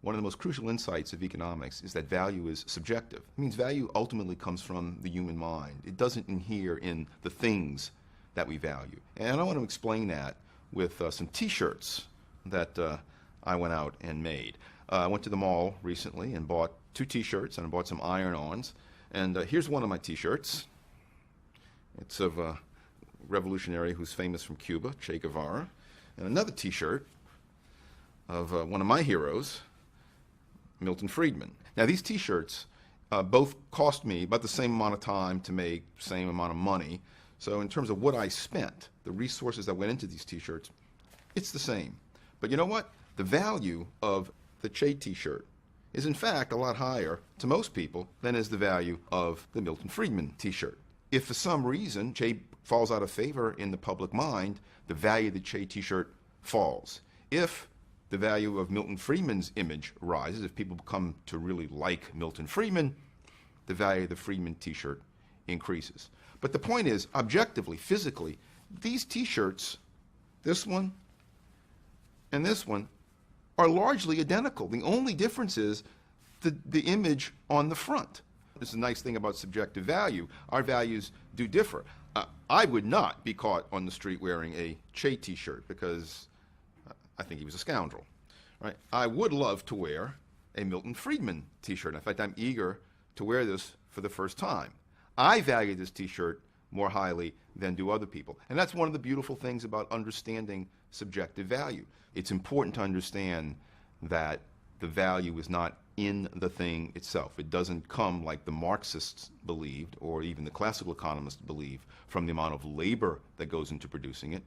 one of the most crucial insights of economics is that value is subjective. It means value ultimately comes from the human mind. It doesn't inhere in the things that we value. And I want to explain that with some t-shirts that I went out and made. I went to the mall recently and bought 2 t-shirts, and I bought some iron-ons. And here's one of my t-shirts. It's of a revolutionary who's famous from Cuba, Che Guevara. And another t-shirt of one of my heroes, Milton Friedman. Now these t-shirts both cost me about the same amount of time to make, same amount of money. So in terms of what I spent, the resources that went into these t-shirts, it's the same. But you know what? The value of the Che t-shirt is in fact a lot higher to most people than is the value of the Milton Friedman t-shirt. If for some reason Che falls out of favor in the public mind, the value of the Che t-shirt falls. If the value of Milton Friedman's image rises, if people come to really like Milton Friedman, the value of the Friedman t-shirt increases. But the point is, objectively, physically, these t-shirts, this one and this one, are largely identical. The only difference is the image on the front. This is a nice thing about subjective value. Our values do differ. I would not be caught on the street wearing a Che t-shirt because I think he was a scoundrel. Right? I would love to wear a Milton Friedman t-shirt. In fact, I'm eager to wear this for the first time. I value this t-shirt more highly than do other people. And that's one of the beautiful things about understanding subjective value. It's important to understand that the value is not in the thing itself. It doesn't come, like the Marxists believed, or even the classical economists believe, from the amount of labor that goes into producing it.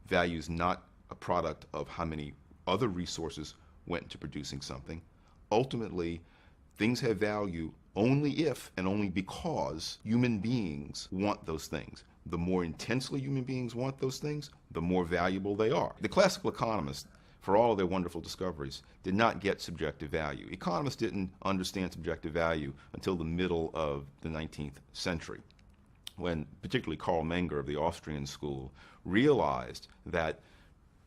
Value is not a product of how many other resources went into producing something. Ultimately, things have value only if and only because human beings want those things. The more intensely human beings want those things, the more valuable they are. The classical economists, for all of their wonderful discoveries, did not get subjective value. Economists didn't understand subjective value until the middle of the 19th century, when particularly Carl Menger of the Austrian school realized that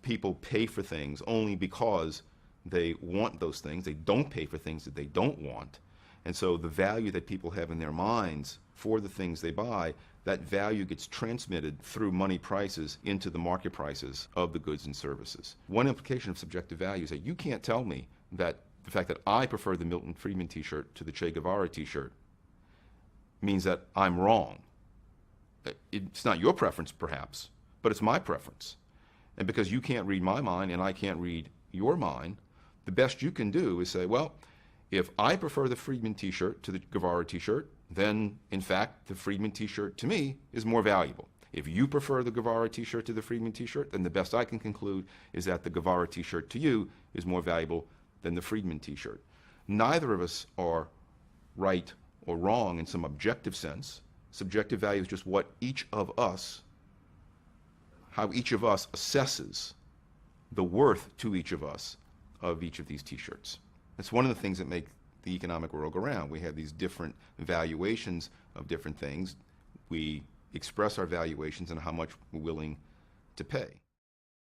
people pay for things only because they want those things. They don't pay for things that they don't want. And so the value that people have in their minds for the things they buy, that value gets transmitted through money prices into the market prices of the goods and services. One implication of subjective value is that you can't tell me that the fact that I prefer the Milton Friedman t-shirt to the Che Guevara t-shirt means that I'm wrong. It's not your preference, perhaps, but it's my preference. And because you can't read my mind and I can't read your mind, the best you can do is say, well, if I prefer the Friedman t-shirt to the Guevara t-shirt, then in fact the Friedman t-shirt to me is more valuable. If you prefer the Guevara t-shirt to the Friedman t-shirt, then the best I can conclude is that the Guevara t-shirt to you is more valuable than the Friedman t-shirt. Neither of us are right or wrong in some objective sense. Subjective value is just what each of us, how each of us assesses the worth to each of us of each of these t-shirts. That's one of the things that make the economic world go round. We have these different valuations of different things. We express our valuations and how much we're willing to pay.